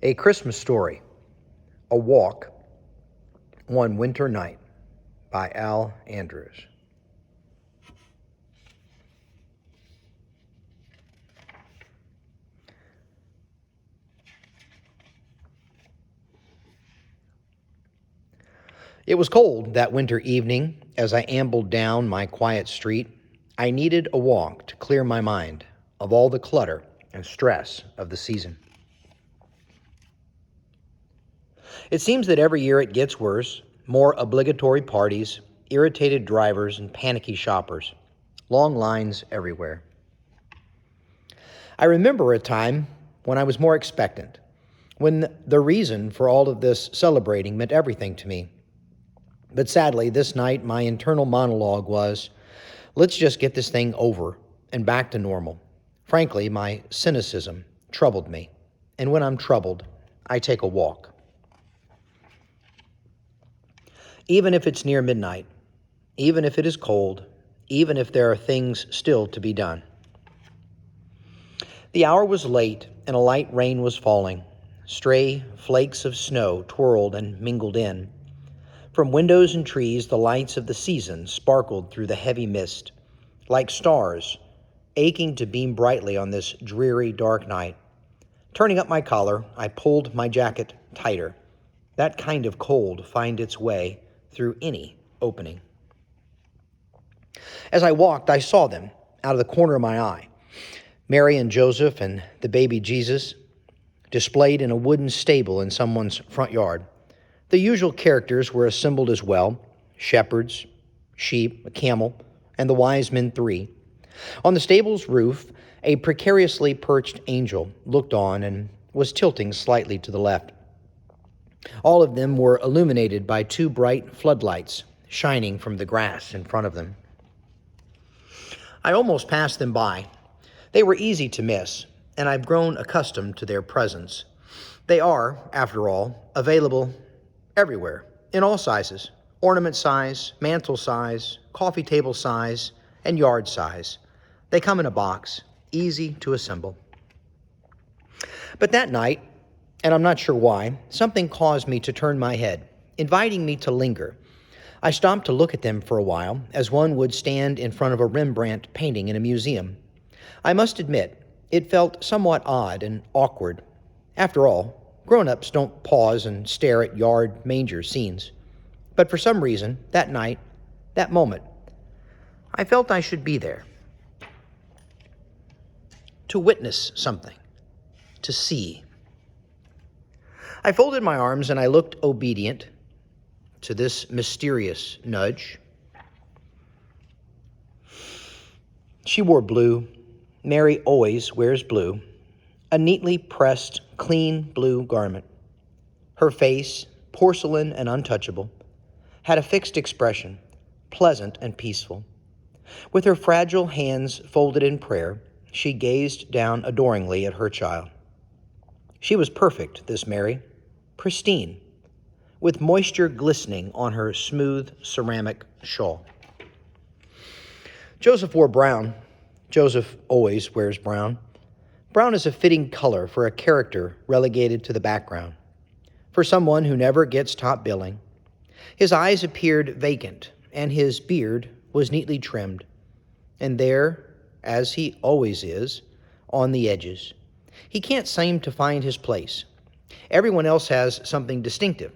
A Christmas Story, A Walk, One Winter Night by Al Andrews. It was cold that winter evening as I ambled down my quiet street. I needed a walk to clear my mind of all the clutter and stress of the season. It seems that every year it gets worse. More obligatory parties, irritated drivers, and panicky shoppers. Long lines everywhere. I remember a time when I was more expectant, when the reason for all of this celebrating meant everything to me. But sadly, this night, my internal monologue was, let's just get this thing over and back to normal. Frankly, my cynicism troubled me. And when I'm troubled, I take a walk. Even if it's near midnight, even if it is cold, even if there are things still to be done. The hour was late, and a light rain was falling. Stray flakes of snow twirled and mingled in. From windows and trees, the lights of the season sparkled through the heavy mist, like stars aching to beam brightly on this dreary, dark night. Turning up my collar, I pulled my jacket tighter. That kind of cold finds its way through any opening. As I walked, I saw them out of the corner of my eye. Mary and Joseph and the baby Jesus, displayed in a wooden stable in someone's front yard. The usual characters were assembled as well: shepherds, sheep, a camel, and the wise men three. On the stable's roof, a precariously perched angel looked on and was tilting slightly to the left. All of them were illuminated by two bright floodlights shining from the grass in front of them. I almost passed them by. They were easy to miss, and I've grown accustomed to their presence. They are, after all, available everywhere, in all sizes: ornament size, mantle size, coffee table size, and yard size. They come in a box, easy to assemble. But that night, and I'm not sure why, something caused me to turn my head, inviting me to linger. I stopped to look at them for a while, as one would stand in front of a Rembrandt painting in a museum. I must admit, it felt somewhat odd and awkward. After all, grown-ups don't pause and stare at yard manger scenes. But for some reason, that night, that moment, I felt I should be there. To witness something. To see. I folded my arms and I looked obedient to this mysterious nudge. She wore blue. Mary always wears blue. A neatly pressed, clean blue garment. Her face, porcelain and untouchable, had a fixed expression, pleasant and peaceful. With her fragile hands folded in prayer, she gazed down adoringly at her child. She was perfect, this Mary, pristine, with moisture glistening on her smooth ceramic shawl. Joseph wore brown. Joseph always wears brown. Brown is a fitting color for a character relegated to the background, for someone who never gets top billing. His eyes appeared vacant, and his beard was neatly trimmed, and there, as he always is, on the edges. He can't seem to find his place. Everyone else has something distinctive: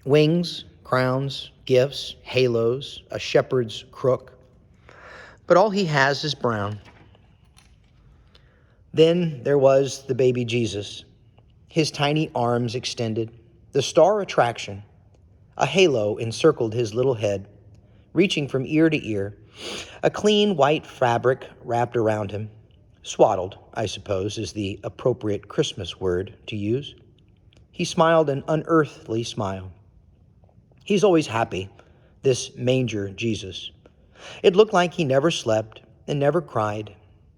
wings, crowns, gifts, halos, a shepherd's crook. But all he has is brown. Then there was the baby Jesus, his tiny arms extended, the star attraction. A halo encircled his little head, reaching from ear to ear. A clean white fabric wrapped around him. Swaddled, I suppose, is the appropriate Christmas word to use. He smiled an unearthly smile. He's always happy, this manger Jesus. It looked like he never slept and never cried.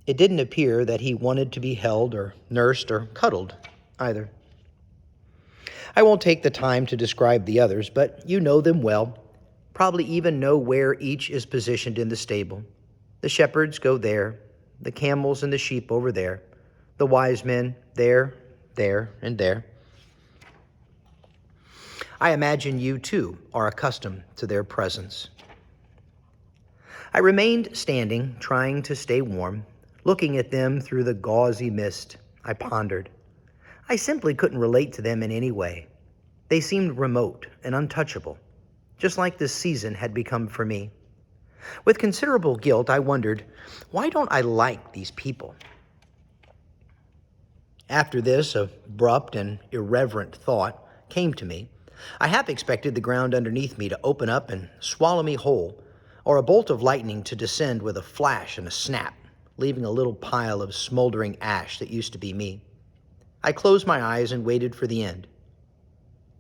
It didn't appear that he wanted to be held or nursed or cuddled either. I won't take the time to describe the others, but you know them well, probably even know where each is positioned in the stable. The shepherds go there, the camels and the sheep over there, the wise men there, there and there. I imagine you, too, are accustomed to their presence. I remained standing, trying to stay warm, looking at them through the gauzy mist. I pondered. I simply couldn't relate to them in any way. They seemed remote and untouchable, just like this season had become for me. With considerable guilt, I wondered, why don't I like these people? After this abrupt and irreverent thought came to me, I half expected the ground underneath me to open up and swallow me whole, or a bolt of lightning to descend with a flash and a snap, leaving a little pile of smoldering ash that used to be me. I closed my eyes and waited for the end.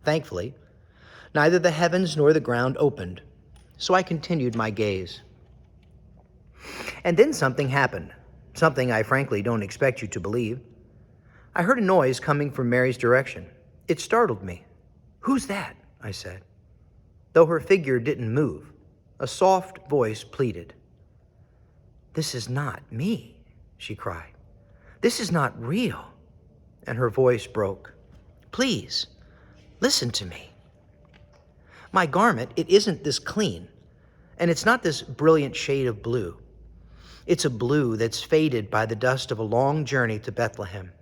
Thankfully, neither the heavens nor the ground opened, so I continued my gaze. And then something happened, something I frankly don't expect you to believe. I heard a noise coming from Mary's direction. It startled me. "Who's that?" I said. Though her figure didn't move, a soft voice pleaded. "This is not me," she cried. "This is not real." And her voice broke. "Please, listen to me. My garment, it isn't this clean, and it's not this brilliant shade of blue. It's a blue that's faded by the dust of a long journey to Bethlehem.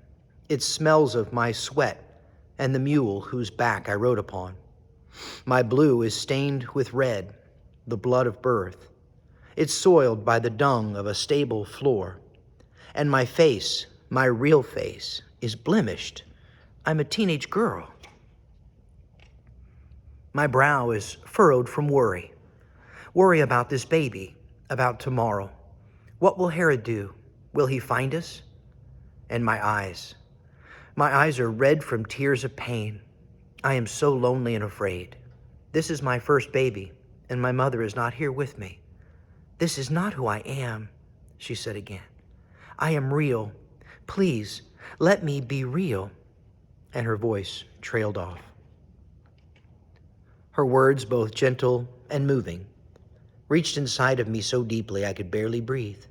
It smells of my sweat and the mule whose back I rode upon. My blue is stained with red, the blood of birth. It's soiled by the dung of a stable floor. And my face, my real face, is blemished. I'm a teenage girl. My brow is furrowed from worry. Worry about this baby, about tomorrow. What will Herod do? Will he find us? And my eyes are red from tears of pain. I am so lonely and afraid. This is my first baby, and my mother is not here with me. This is not who I am," she said again. "I am real. Please, let me be real." And her voice trailed off. Her words, both gentle and moving, reached inside of me so deeply I could barely breathe.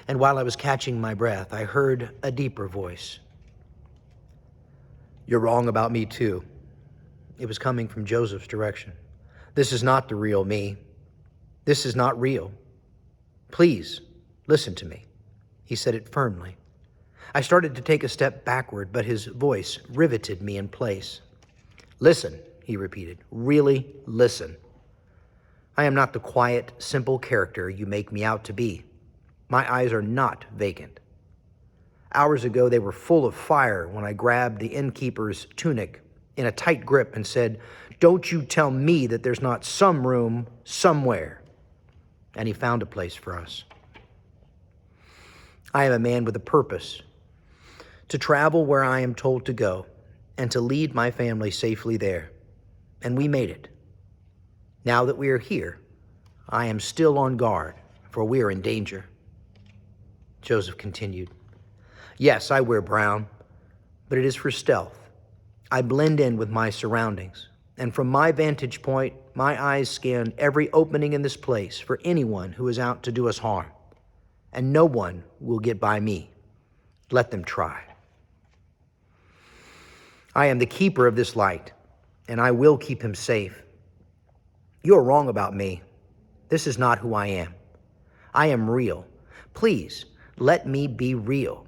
And while I was catching my breath, I heard a deeper voice. "You're wrong about me too." It was coming from Joseph's direction. "This is not the real me. This is not real. Please, listen to me." He said it firmly. I started to take a step backward, but his voice riveted me in place. "Listen," he repeated. "Really listen. I am not the quiet, simple character you make me out to be. My eyes are not vacant. Hours ago, they were full of fire when I grabbed the innkeeper's tunic in a tight grip and said, 'Don't you tell me that there's not some room somewhere.' And he found a place for us. I am a man with a purpose, to travel where I am told to go and to lead my family safely there. And we made it. Now that we are here, I am still on guard, for we are in danger." Joseph continued, "Yes, I wear brown, but it is for stealth. I blend in with my surroundings, and from my vantage point, my eyes scan every opening in this place for anyone who is out to do us harm, and no one will get by me. Let them try. I am the keeper of this light, and I will keep him safe. You are wrong about me. This is not who I am. I am real. Please, let me be real."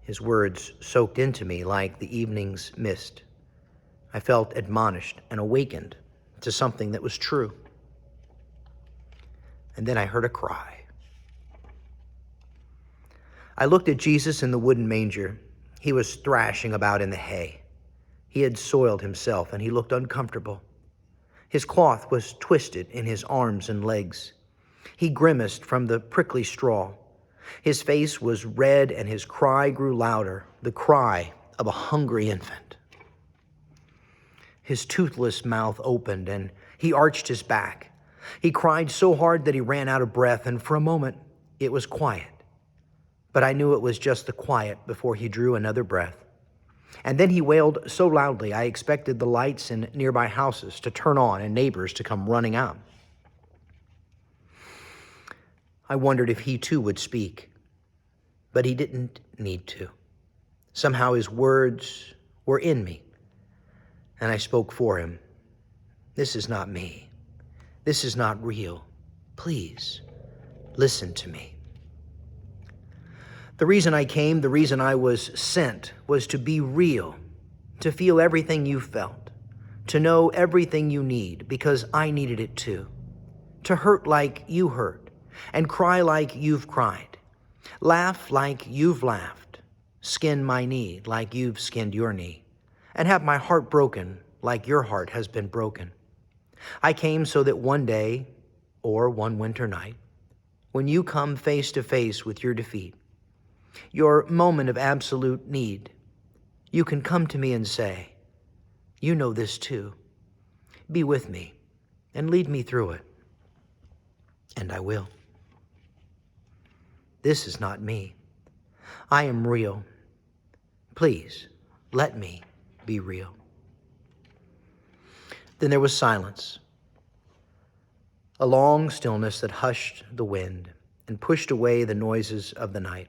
His words soaked into me like the evening's mist. I felt admonished and awakened to something that was true. And then I heard a cry. I looked at Jesus in the wooden manger. He was thrashing about in the hay. He had soiled himself, and he looked uncomfortable. His cloth was twisted in his arms and legs. He grimaced from the prickly straw. His face was red, and his cry grew louder, the cry of a hungry infant. His toothless mouth opened, and he arched his back. He cried so hard that he ran out of breath, and for a moment it was quiet. But I knew it was just the quiet before he drew another breath. And then he wailed so loudly I expected the lights in nearby houses to turn on and neighbors to come running out. I wondered if he too would speak, but he didn't need to. Somehow his words were in me, and I spoke for him. This is not me. This is not real. Please, listen to me. The reason I came, the reason I was sent, was to be real, to feel everything you felt, to know everything you need, because I needed it too. To hurt like you hurt, and cry like you've cried, laugh like you've laughed, skin my knee like you've skinned your knee, and have my heart broken like your heart has been broken. I came so that one day, or one winter night, when you come face to face with your defeat, your moment of absolute need, you can come to me and say, you know this too. Be with me and lead me through it. And I will. This is not me. I am real. Please, let me be real. Then there was silence, a long stillness that hushed the wind and pushed away the noises of the night.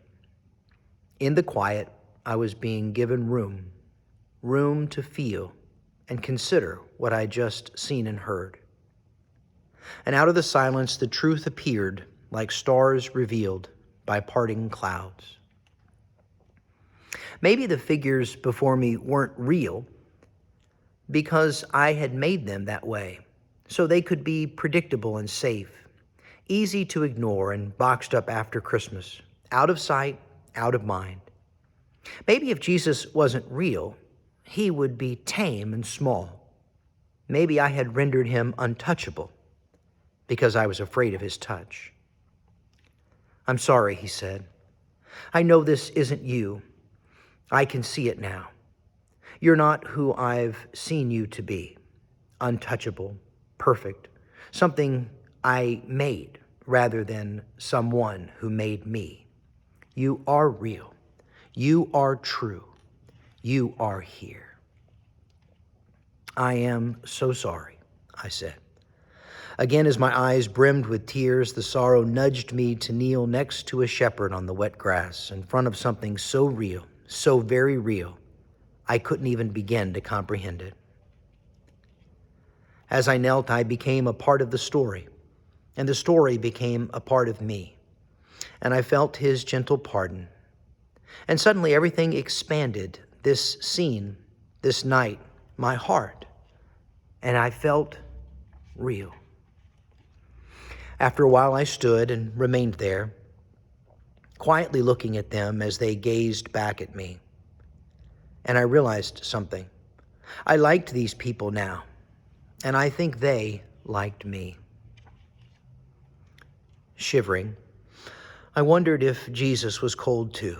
In the quiet, I was being given room to feel and consider what I had just seen and heard. And out of the silence, the truth appeared like stars revealed by parting clouds. Maybe the figures before me weren't real because I had made them that way, so they could be predictable and safe, easy to ignore and boxed up after Christmas, out of sight, out of mind. Maybe if Jesus wasn't real, he would be tame and small. Maybe I had rendered him untouchable because I was afraid of his touch. I'm sorry, he said. I know this isn't you. I can see it now. You're not who I've seen you to be, untouchable, perfect, something I made rather than someone who made me. You are real. You are true. You are here. I am so sorry, I said. Again, as my eyes brimmed with tears, the sorrow nudged me to kneel next to a shepherd on the wet grass in front of something so real, so very real, I couldn't even begin to comprehend it. As I knelt, I became a part of the story, and the story became a part of me, and I felt his gentle pardon. And suddenly everything expanded, this scene, this night, my heart, and I felt real. After a while, I stood and remained there, quietly looking at them as they gazed back at me. And I realized something. I liked these people now, and I think they liked me. Shivering, I wondered if Jesus was cold too.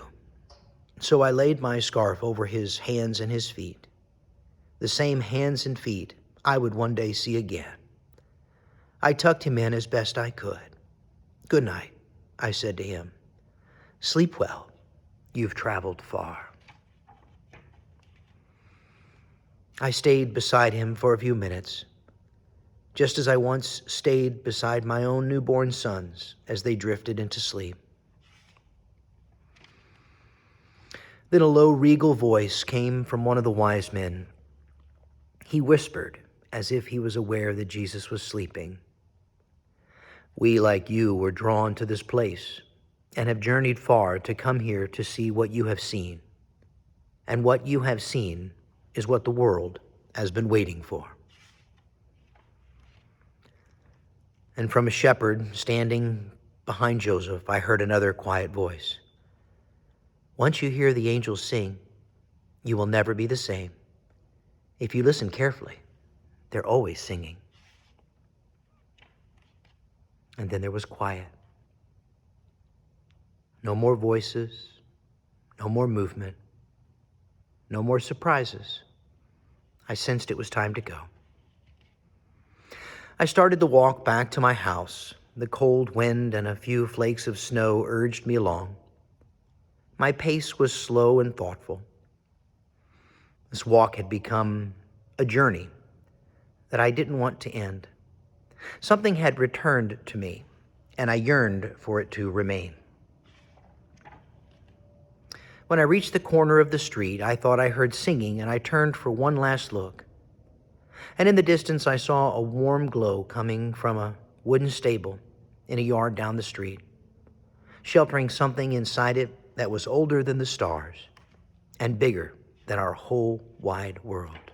So I laid my scarf over his hands and his feet, the same hands and feet I would one day see again. I tucked him in as best I could. Good night, I said to him. Sleep well. You've traveled far. I stayed beside him for a few minutes, just as I once stayed beside my own newborn sons as they drifted into sleep. Then a low, regal voice came from one of the wise men. He whispered, as if he was aware that Jesus was sleeping. We, like you, were drawn to this place and have journeyed far to come here to see what you have seen. And what you have seen is what the world has been waiting for. And from a shepherd standing behind Joseph, I heard another quiet voice. Once you hear the angels sing, you will never be the same. If you listen carefully, they're always singing. And then there was quiet. No more voices, no more movement, no more surprises. I sensed it was time to go. I started to walk back to my house. The cold wind and a few flakes of snow urged me along. My pace was slow and thoughtful. This walk had become a journey that I didn't want to end. Something had returned to me, and I yearned for it to remain. When I reached the corner of the street, I thought I heard singing, and I turned for one last look. And in the distance, I saw a warm glow coming from a wooden stable in a yard down the street, sheltering something inside it that was older than the stars and bigger than our whole wide world.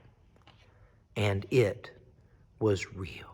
And it was real.